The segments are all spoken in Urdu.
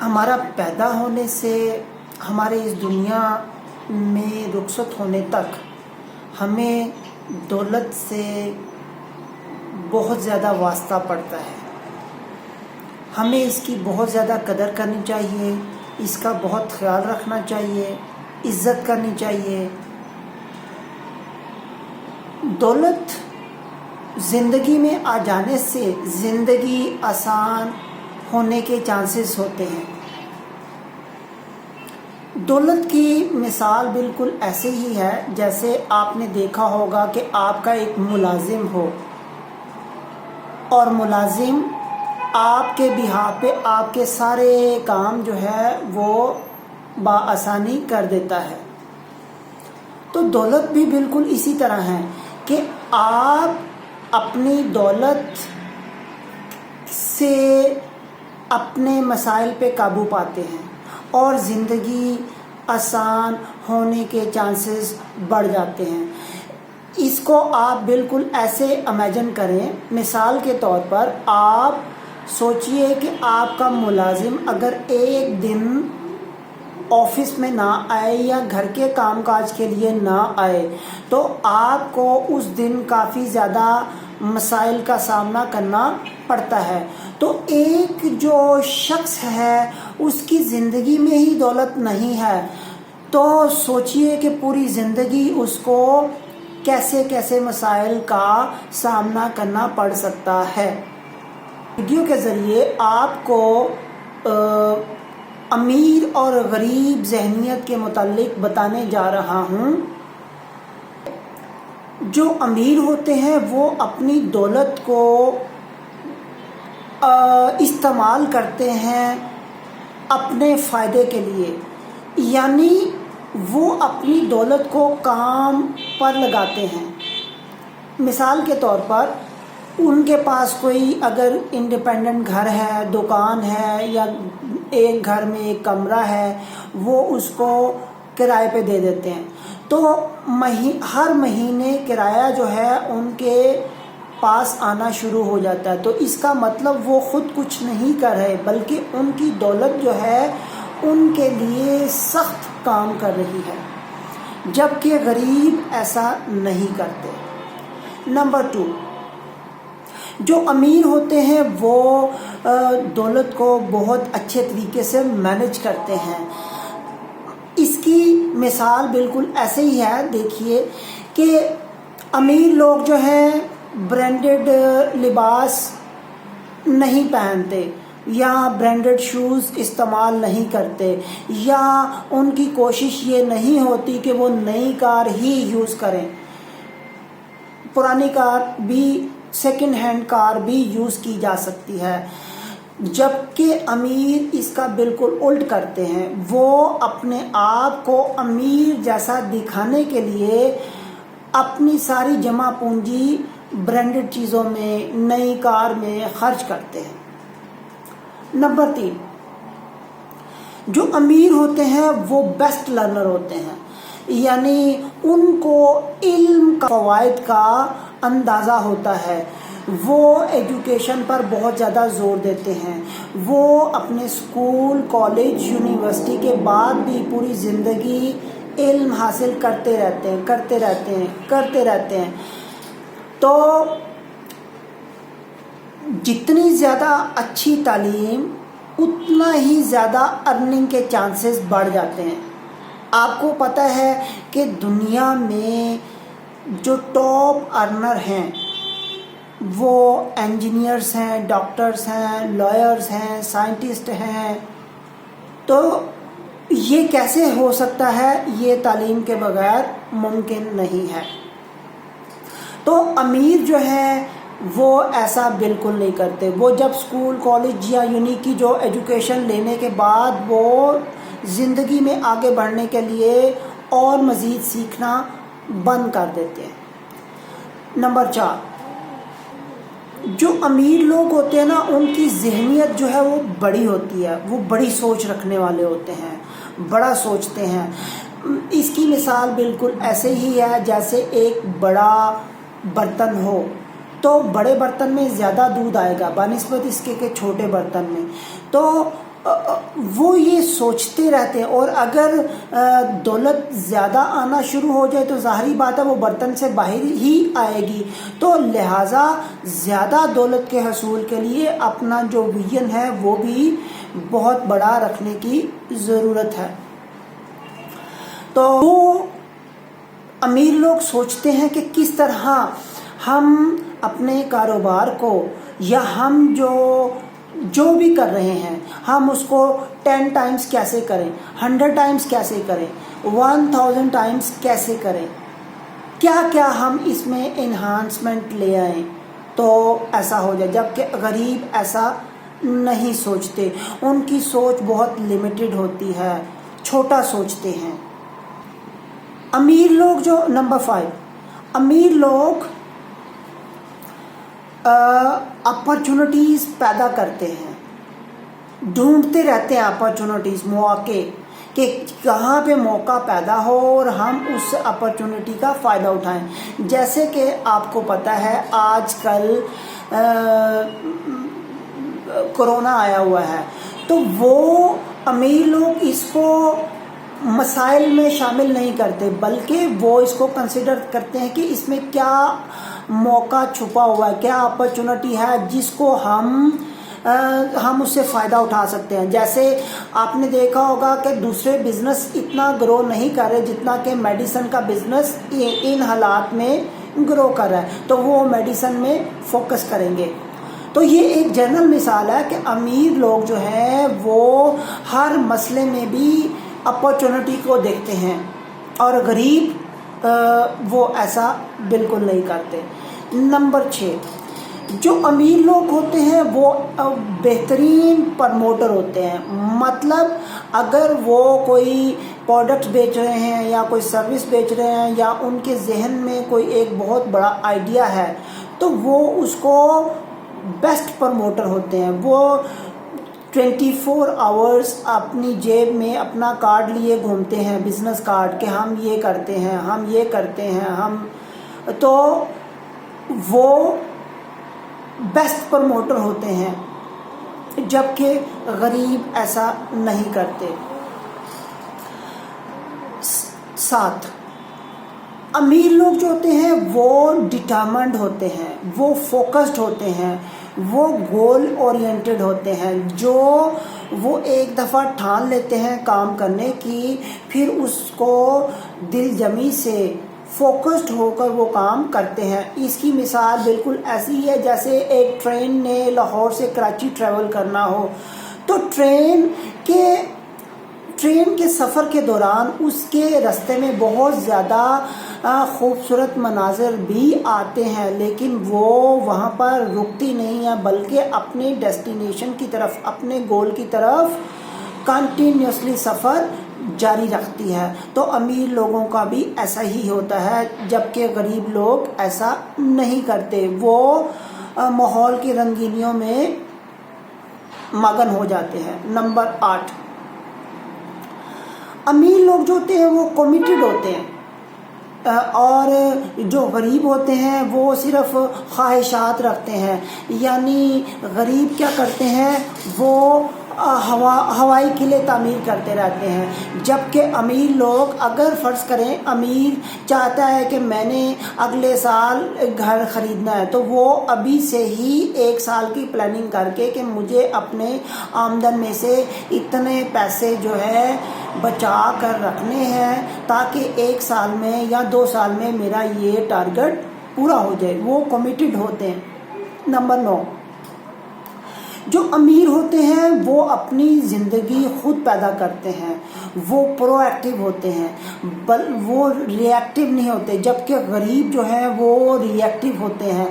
ہمارا پیدا ہونے سے ہمارے اس دنیا میں رخصت ہونے تک ہمیں دولت سے بہت زیادہ واسطہ پڑتا ہے. ہمیں اس کی بہت زیادہ قدر کرنی چاہیے، اس کا بہت خیال رکھنا چاہیے، عزت کرنی چاہیے. دولت زندگی میں آ جانے سے زندگی آسان ہونے کے چانسز ہوتے ہیں. دولت کی مثال بالکل ایسے ہی ہے جیسے آپ نے دیکھا ہوگا کہ آپ کا ایک ملازم ہو اور ملازم آپ کے بہاف پہ آپ کے سارے کام جو ہے وہ بآسانی کر دیتا ہے. تو دولت بھی بالکل اسی طرح ہے کہ آپ اپنی دولت سے اپنے مسائل پہ قابو پاتے ہیں اور زندگی آسان ہونے کے چانسز بڑھ جاتے ہیں. اس کو آپ بالکل ایسے امیجن کریں، مثال کے طور پر آپ سوچئے کہ آپ کا ملازم اگر ایک دن آفس میں نہ آئے یا گھر کے کام کاج کے لیے نہ آئے تو آپ کو اس دن کافی زیادہ مسائل کا سامنا کرنا پڑتا ہے. تو ایک جو شخص ہے اس کی زندگی میں ہی دولت نہیں ہے تو سوچئے کہ پوری زندگی اس کو کیسے کیسے مسائل کا سامنا کرنا پڑ سکتا ہے. ویڈیو کے ذریعے آپ کو امیر اور غریب ذہنیت کے متعلق بتانے جا رہا ہوں. جو امیر ہوتے ہیں وہ اپنی دولت کو استعمال کرتے ہیں اپنے فائدے کے لیے، یعنی وہ اپنی دولت کو کام پر لگاتے ہیں. مثال کے طور پر ان کے پاس کوئی اگر انڈیپینڈنٹ گھر ہے، دکان ہے یا ایک گھر میں ایک کمرہ ہے، وہ اس کو کرائے پہ دے دیتے ہیں تو ہر مہینے کرایہ جو ہے ان کے پاس آنا شروع ہو جاتا ہے. تو اس کا مطلب وہ خود کچھ نہیں کر رہے بلکہ ان کی دولت جو ہے ان کے لیے سخت کام کر رہی ہے، جبکہ غریب ایسا نہیں کرتے. نمبر 2، جو امیر ہوتے ہیں وہ دولت کو بہت اچھے طریقے سے مینج کرتے ہیں. اس کی مثال بالکل ایسے ہی ہے. دیکھیے کہ امیر لوگ جو ہیں برانڈڈ لباس نہیں پہنتے یا برانڈڈ شوز استعمال نہیں کرتے یا ان کی کوشش یہ نہیں ہوتی کہ وہ نئی کار ہی یوز کریں. پرانی کار بھی، سیکنڈ ہینڈ کار بھی یوز کی جا سکتی ہے، جبکہ امیر اس کا بالکل الٹ کرتے ہیں. وہ اپنے آپ کو امیر جیسا دکھانے کے لیے اپنی ساری جمع پونجی برانڈڈ چیزوں میں، نئی کار میں خرچ کرتے ہیں. نمبر 3، جو امیر ہوتے ہیں وہ بیسٹ لرنر ہوتے ہیں، یعنی ان کو علم کا فوائد کا اندازہ ہوتا ہے. وہ ایجوکیشن پر بہت زیادہ زور دیتے ہیں. وہ اپنے اسکول، کالج، یونیورسٹی کے بعد بھی پوری زندگی علم حاصل کرتے رہتے ہیں. تو جتنی زیادہ اچھی تعلیم اتنا ہی زیادہ ارننگ کے چانسز بڑھ جاتے ہیں. آپ کو پتہ ہے کہ دنیا میں جو ٹاپ ارنر ہیں وہ انجینئرس ہیں، ڈاکٹرس ہیں، لائرز ہیں، سائنٹسٹ ہیں. تو یہ کیسے ہو سکتا ہے؟ یہ تعلیم کے بغیر ممکن نہیں ہے. تو امیر جو ہے وہ ایسا بالکل نہیں کرتے. وہ جب اسکول، کالج یا یونی کی جو ایجوکیشن لینے کے بعد وہ زندگی میں آگے بڑھنے کے لیے اور مزید سیکھنا بند کر دیتے ہیں. نمبر 4، جو امیر لوگ ہوتے ہیں نا ان کی ذہنیت جو ہے وہ بڑی ہوتی ہے. وہ بڑی سوچ رکھنے والے ہوتے ہیں، بڑا سوچتے ہیں. اس کی مثال بالکل ایسے ہی ہے جیسے ایک بڑا برتن ہو تو بڑے برتن میں زیادہ دودھ آئے گا بنسبت اس کے کہ چھوٹے برتن میں. تو وہ یہ سوچتے رہتے ہیں، اور اگر دولت زیادہ آنا شروع ہو جائے تو ظاہری بات ہے وہ برتن سے باہر ہی آئے گی، تو لہٰذا زیادہ دولت کے حصول کے لیے اپنا جو ویژن ہے وہ بھی بہت بڑا رکھنے کی ضرورت ہے۔ تو وہ امیر لوگ سوچتے ہیں کہ کس طرح ہم اپنے کاروبار کو، یا ہم جو بھی کر رہے ہیں ہم اس کو 10 ٹائمز کیسے کریں، 100 ٹائمز کیسے کریں، 1000 ٹائمز کیسے کریں، کیا کیا ہم اس میں انہانسمنٹ لے آئیں تو ایسا ہو جائے، جبکہ غریب ایسا نہیں سوچتے، ان کی سوچ بہت لمیٹڈ ہوتی ہے، چھوٹا سوچتے ہیں۔ امیر لوگ جو نمبر 5، امیر لوگ اپرچونٹیز پیدا کرتے ہیں، ڈھونڈتے رہتے ہیں اپرچونٹیز، مواقع، کہ کہاں پہ موقع پیدا ہو اور ہم اس اپرچونٹی کا فائدہ اٹھائیں۔ جیسے کہ آپ کو پتہ ہے آج کل کرونا آیا ہوا ہے، تو وہ امیر لوگ اس کو مسائل میں شامل نہیں کرتے، بلکہ وہ اس کو کنسیڈر کرتے ہیں کہ اس میں کیا موقع چھپا ہوا ہے، کیا اپرچونٹی ہے جس کو ہم اس سے فائدہ اٹھا سکتے ہیں۔ جیسے آپ نے دیکھا ہوگا کہ دوسرے بزنس اتنا گرو نہیں کر رہے جتنا کہ میڈیسن کا بزنس ان حالات میں گرو کر رہا ہے، تو وہ میڈیسن میں فوکس کریں گے۔ تو یہ ایک جنرل مثال ہے کہ امیر لوگ جو ہیں وہ ہر مسئلے میں بھی اپرچونٹی کو دیکھتے ہیں، اور غریب وہ ایسا بالکل نہیں کرتے۔ نمبر 6، جو امیر لوگ ہوتے ہیں وہ بہترین پروموٹر ہوتے ہیں، مطلب اگر وہ کوئی پروڈکٹ بیچ رہے ہیں یا کوئی سروس بیچ رہے ہیں یا ان کے ذہن میں کوئی ایک بہت بڑا آئیڈیا ہے تو وہ اس کو بیسٹ پروموٹر ہوتے ہیں۔ وہ 24 آورس اپنی جیب میں اپنا کارڈ لیے گھومتے ہیں، بزنس کارڈ، کہ ہم یہ کرتے ہیں، ہم یہ کرتے ہیں، تو وہ بیسٹ پروموٹر ہوتے ہیں، جبکہ غریب ایسا نہیں کرتے۔ 7، امیر لوگ جو ہوتے ہیں وہ ڈٹرمنڈ ہوتے ہیں، وہ فوکسڈ ہوتے ہیں، وہ گول اورینٹڈ ہوتے ہیں، جو وہ ایک دفعہ ٹھان لیتے ہیں کام کرنے کی، پھر اس کو دل جمی سے فوکسڈ ہو کر وہ کام کرتے ہیں۔ اس کی مثال بالکل ایسی ہے جیسے ایک ٹرین نے لاہور سے کراچی ٹریول کرنا ہو، تو ٹرین کے سفر کے دوران اس کے راستے میں بہت زیادہ خوبصورت مناظر بھی آتے ہیں، لیکن وہ وہاں پر رکتی نہیں ہے، بلکہ اپنے ڈیسٹینیشن کی طرف، اپنے گول کی طرف کنٹینیوسلی سفر جاری رکھتی ہے۔ تو امیر لوگوں کا بھی ایسا ہی ہوتا ہے، جبکہ غریب لوگ ایسا نہیں کرتے، وہ ماحول کی رنگینیوں میں مگن ہو جاتے ہیں۔ نمبر 8، امیر لوگ جو ہوتے ہیں وہ کمیٹڈ ہوتے ہیں، اور جو غریب ہوتے ہیں وہ صرف خواہشات رکھتے ہیں۔ یعنی غریب کیا کرتے ہیں، وہ ہوائی قلعے تعمیر کرتے رہتے ہیں، جبکہ امیر لوگ، اگر فرض کریں امیر چاہتا ہے کہ میں نے اگلے سال گھر خریدنا ہے، تو وہ ابھی سے ہی 1 سال کی پلاننگ کر کے کہ مجھے اپنے آمدن میں سے اتنے پیسے جو ہے بچا کر رکھنے ہیں تاکہ 1 سال میں یا 2 سال میں میرا یہ ٹارگٹ پورا ہو جائے، وہ کمیٹڈ ہوتے ہیں۔ نمبر 9، جو امیر ہوتے ہیں وہ اپنی زندگی خود پیدا کرتے ہیں، وہ پرو ایکٹیو ہوتے ہیں، وہ ری ایکٹیو نہیں ہوتے، جبکہ غریب جو ہیں وہ ری ایکٹیو ہوتے ہیں۔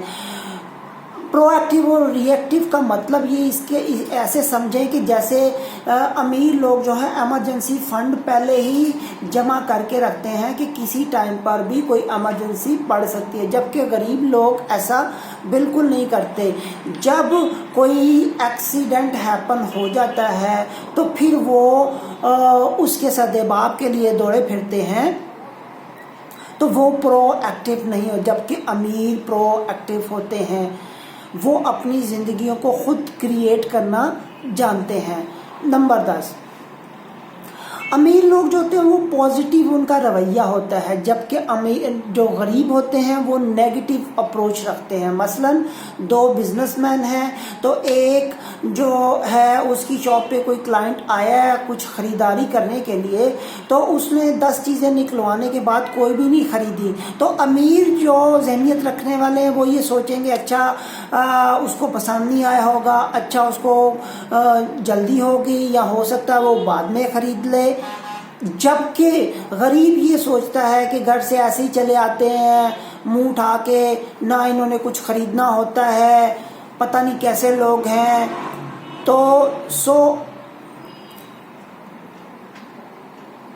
پرو ایکٹیو اور ری ایکٹیو کا مطلب یہ اس کے ایسے سمجھیں کہ جیسے امیر لوگ جو ہیں ایمرجنسی فنڈ پہلے ہی جمع کر کے رکھتے ہیں کہ کسی ٹائم پر بھی کوئی ایمرجنسی پڑ سکتی ہے، جبکہ غریب لوگ ایسا بالکل نہیں کرتے۔ جب کوئی ایکسیڈنٹ ہیپن ہو جاتا ہے تو پھر وہ اس کے سدباب کے لیے دوڑے پھرتے ہیں، تو وہ پرو ایکٹیو نہیں ہو، جبکہ امیر پرو ایکٹیو ہوتے ہیں، وہ اپنی زندگیوں کو خود کریٹ کرنا جانتے ہیں۔ نمبر 10، امیر لوگ جو ہوتے ہیں وہ پازیٹیو ان کا رویہ ہوتا ہے، جبکہ جو غریب ہوتے ہیں وہ نیگیٹو اپروچ رکھتے ہیں۔ مثلاً 2 بزنس مین ہیں، تو ایک جو ہے اس کی شاپ پہ کوئی کلائنٹ آیا ہے کچھ خریداری کرنے کے لیے، تو اس نے 10 چیزیں نکلوانے کے بعد کوئی بھی نہیں خریدی، تو امیر جو ذہنیت رکھنے والے ہیں وہ یہ سوچیں گے اچھا اس کو پسند نہیں آیا ہوگا، اچھا اس کو جلدی ہوگی یا ہو سکتا ہے وہ بعد میں خرید لے، جبکہ غریب یہ سوچتا ہے کہ گھر سے ایسے ہی چلے آتے ہیں منہ اٹھا کے، نہ انہوں نے کچھ خریدنا ہوتا ہے، پتہ نہیں کیسے لوگ ہیں۔ تو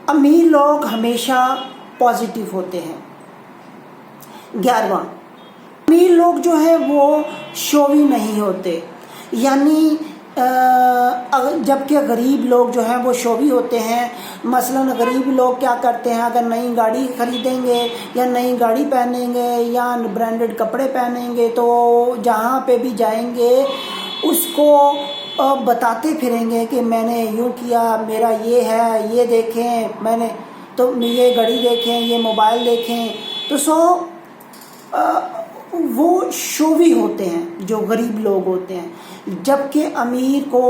امیر لوگ ہمیشہ پازیٹیو ہوتے ہیں۔ 11واں، امیر لوگ جو ہیں وہ شوی نہیں ہوتے، یعنی جبکہ غریب لوگ جو ہیں وہ شوی ہوتے ہیں۔ مثلاً غریب لوگ کیا کرتے ہیں، اگر نئی گاڑی خریدیں گے یا نئی گاڑی پہنیں گے یا برانڈڈ کپڑے پہنیں گے تو جہاں پہ بھی جائیں گے اس کو بتاتے پھریں گے کہ میں نے یوں کیا، میرا یہ ہے، یہ دیکھیں میں نے، تو یہ گھڑی دیکھیں، یہ موبائل دیکھیں، تو وہ شوی ہوتے ہیں جو غریب لوگ ہوتے ہیں، جبکہ امیر کو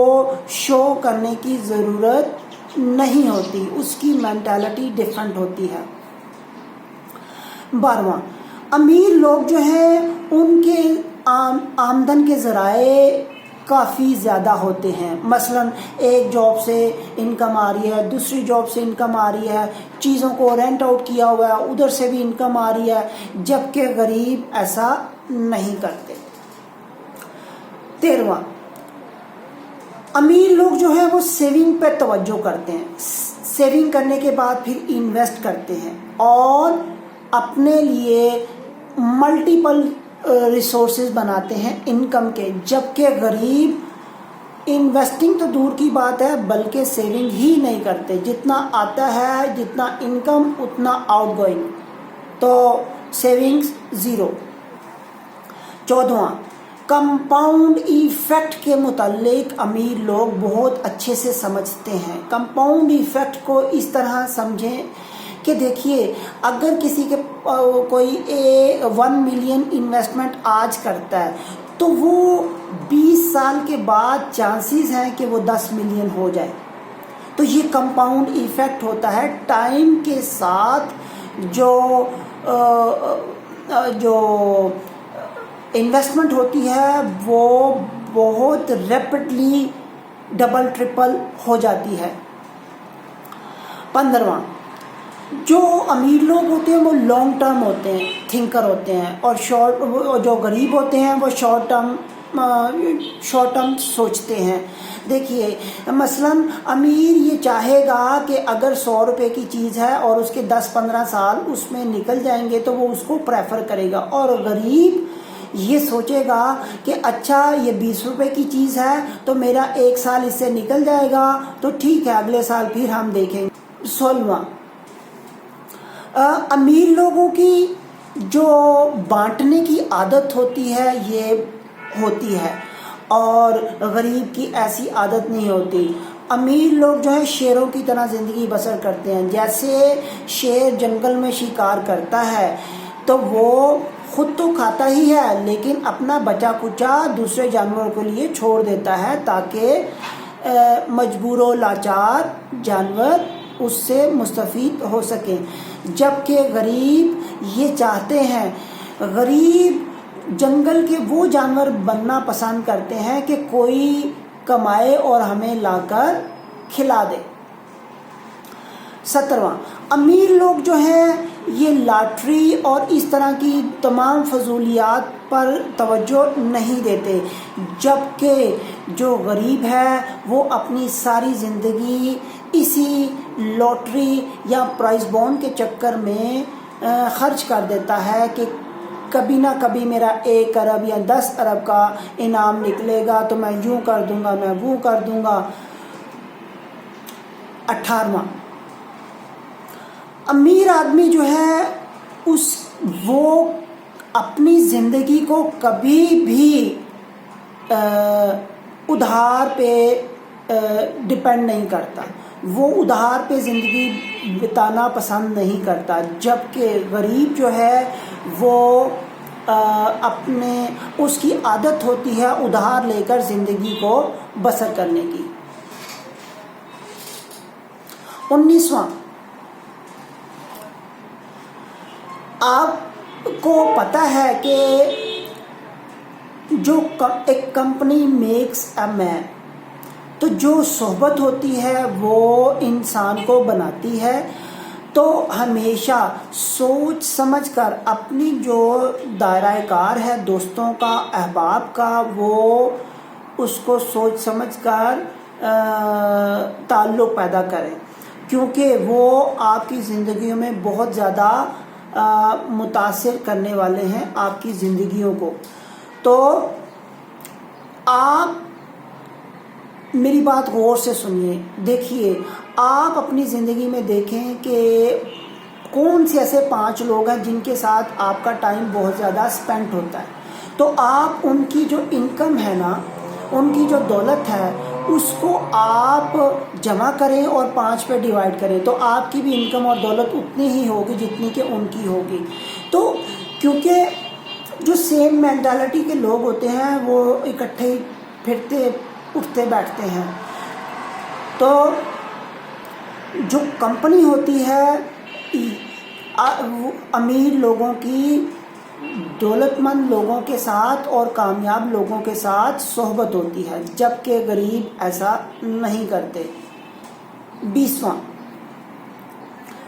شو کرنے کی ضرورت نہیں ہوتی، اس کی مینٹالٹی ڈیفرنٹ ہوتی ہے۔ 12واں، امیر لوگ جو ہیں ان کے آمدن کے ذرائع کافی زیادہ ہوتے ہیں، مثلاً ایک جاب سے انکم آ رہی ہے، دوسری جاب سے انکم آ رہی ہے، چیزوں کو رینٹ آؤٹ کیا ہوا ہے ادھر سے بھی انکم آ رہی ہے، جبکہ غریب ایسا نہیں کرتے۔ 13واں، امیر لوگ جو ہیں وہ سیونگ پہ توجہ کرتے ہیں، سیونگ کرنے کے بعد پھر انویسٹ کرتے ہیں اور اپنے لیے ملٹیپل ریسورسز بناتے ہیں انکم کے، جبکہ غریب انویسٹنگ تو دور کی بات ہے بلکہ سیونگ ہی نہیں کرتے، جتنا آتا ہے جتنا انکم اتنا آؤٹ گوئنگ، تو سیونگز زیرو۔ 14واں، کمپاؤنڈ ایفیکٹ کے متعلق امیر لوگ بہت اچھے سے سمجھتے ہیں۔ کمپاؤنڈ ایفیکٹ کو اس طرح سمجھیں کہ دیکھیے اگر کسی کے کوئی 1 ملین انویسٹمنٹ آج کرتا ہے تو وہ 20 سال کے بعد چانسز ہیں کہ وہ 10 ملین ہو جائے، تو یہ کمپاؤنڈ ایفیکٹ ہوتا ہے۔ ٹائم کے ساتھ جو انویسٹمنٹ ہوتی ہے وہ بہت ریپڈلی ڈبل ٹرپل ہو جاتی ہے۔ 15واں، جو امیر لوگ ہوتے ہیں وہ لانگ ٹرم ہوتے ہیں، تھنکر ہوتے ہیں، اور جو غریب ہوتے ہیں وہ شارٹ ٹرم سوچتے ہیں۔ دیکھیے مثلاً امیر یہ چاہے گا کہ اگر 100 روپے کی چیز ہے اور اس کے 10-15 سال اس میں نکل جائیں گے تو وہ اس کو پریفر کرے گا، اور غریب یہ سوچے گا کہ اچھا یہ 20 روپے کی چیز ہے تو میرا 1 سال اس سے نکل جائے گا تو ٹھیک ہے اگلے سال پھر ہم دیکھیں گے۔ 16واں، امیر لوگوں کی جو بانٹنے کی عادت ہوتی ہے یہ ہوتی ہے اور غریب کی ایسی عادت نہیں ہوتی۔ امیر لوگ جو ہے شیروں کی طرح زندگی بسر کرتے ہیں، جیسے شیر جنگل میں شکار کرتا ہے تو وہ خود تو کھاتا ہی ہے لیکن اپنا بچا کچا دوسرے جانوروں کے لیے چھوڑ دیتا ہے تاکہ مجبور و لاچار جانور اس سے مستفید ہو سکیں، جبکہ غریب یہ چاہتے ہیں، غریب جنگل کے وہ جانور بننا پسند کرتے ہیں کہ کوئی کمائے اور ہمیں لا کر کھلا دے۔ 17واں، امیر لوگ جو ہیں یہ لاٹری اور اس طرح کی تمام فضولیات پر توجہ نہیں دیتے، جبکہ جو غریب ہے وہ اپنی ساری زندگی اسی لاٹری یا پرائز بانڈ کے چکر میں خرچ کر دیتا ہے کہ کبھی نہ کبھی میرا 1 ارب یا 10 ارب کا انعام نکلے گا تو میں یوں کر دوں گا، میں وہ کر دوں گا۔ 18واں، امیر آدمی جو ہے وہ اپنی زندگی کو کبھی بھی ادھار پہ ڈپینڈ نہیں کرتا، وہ ادھار پہ زندگی بتانا پسند نہیں کرتا، جبکہ غریب جو ہے وہ اس کی عادت ہوتی ہے ادھار لے کر زندگی کو بسر کرنے کی۔ 19واں، آپ کو پتہ ہے کہ جو ایک کمپنی میکس اے مین، تو جو صحبت ہوتی ہے وہ انسان کو بناتی ہے، تو ہمیشہ سوچ سمجھ کر اپنی جو دائرہ کار ہے دوستوں کا، احباب کا، وہ اس کو سوچ سمجھ کر تعلق پیدا کریں، کیونکہ وہ آپ کی زندگیوں میں بہت زیادہ متاثر کرنے والے ہیں آپ کی زندگیوں کو۔ تو آپ میری بات غور سے سنیے، دیکھیے، آپ اپنی زندگی میں دیکھیں کہ کون سے ایسے 5 لوگ ہیں جن کے ساتھ آپ کا ٹائم بہت زیادہ اسپینڈ ہوتا ہے، تو آپ ان کی جو انکم ہے نا، ان کی جو دولت ہے، اس کو آپ جمع کریں اور 5 پہ ڈیوائڈ کریں، تو آپ کی بھی انکم اور دولت اتنی ہی ہوگی جتنی کہ ان کی ہوگی۔ تو کیونکہ جو سیم مینٹالٹی کے لوگ ہوتے ہیں وہ اکٹھے پھرتے اٹھتے بیٹھتے ہیں، تو جو کمپنی ہوتی ہے امیر لوگوں کی دولت مند لوگوں کے ساتھ اور کامیاب لوگوں کے ساتھ صحبت ہوتی ہے، جبکہ غریب ایسا نہیں کرتے۔ 20واں،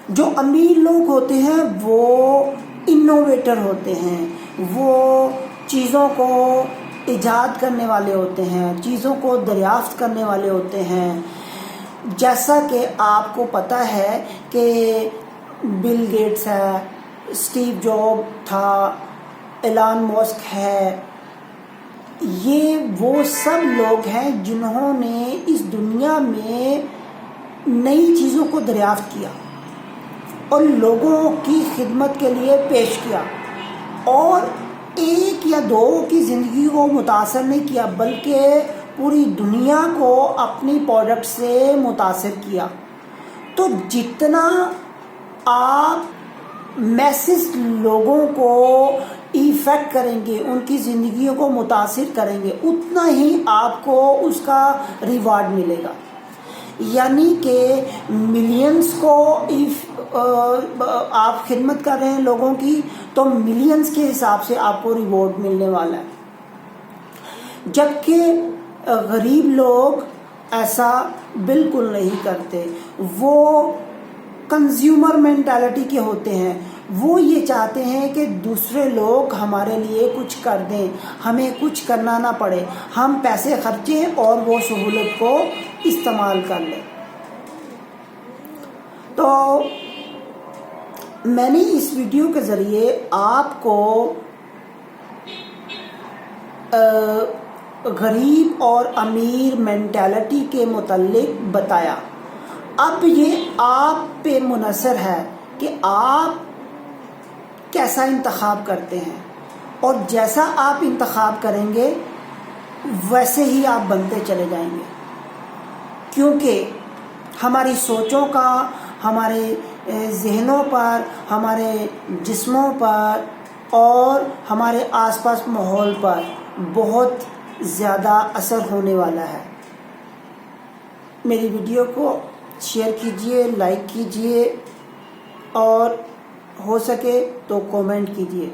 جو امیر لوگ ہوتے ہیں وہ انوویٹر ہوتے ہیں، وہ چیزوں کو ایجاد کرنے والے ہوتے ہیں، چیزوں کو دریافت کرنے والے ہوتے ہیں، جیسا کہ آپ کو پتہ ہے کہ بل گیٹس ہے، اسٹیو جاب تھا، ایلان ماسک ہے، یہ وہ سب لوگ ہیں جنہوں نے اس دنیا میں نئی چیزوں کو دریافت کیا اور لوگوں کی خدمت کے لیے پیش کیا، اور 1 یا 2 کی زندگی کو متاثر نہیں کیا بلکہ پوری دنیا کو اپنی پروڈکٹ سے متاثر کیا۔ تو جتنا آپ میسز لوگوں کو ایفیکٹ کریں گے، ان کی زندگیوں کو متاثر کریں گے، اتنا ہی آپ کو اس کا ریوارڈ ملے گا، یعنی کہ ملینز کو آپ خدمت کر رہے ہیں لوگوں کی، تو ملینز کے حساب سے آپ کو ریوارڈ ملنے والا ہے، جبکہ غریب لوگ ایسا بالکل نہیں کرتے، وہ کنزیومر مینٹالٹی کے ہوتے ہیں، وہ یہ چاہتے ہیں کہ دوسرے لوگ ہمارے لیے کچھ کر دیں، ہمیں کچھ کرنا نہ پڑے، ہم پیسے خرچیں اور وہ سہولت کو استعمال کر لیں۔ تو میں نے اس ویڈیو کے ذریعے آپ کو غریب اور امیر مینٹالٹی کے متعلق بتایا۔ اب یہ آپ پہ منحصر ہے کہ آپ کیسا انتخاب کرتے ہیں، اور جیسا آپ انتخاب کریں گے ویسے ہی آپ بنتے چلے جائیں گے، کیونکہ ہماری سوچوں کا ہمارے ذہنوں پر، ہمارے جسموں پر اور ہمارے آس پاس ماحول پر بہت زیادہ اثر ہونے والا ہے۔ میری ویڈیو کو شیئر کیجئے، لائک کیجئے، اور ہو سکے تو کومنٹ کیجئے۔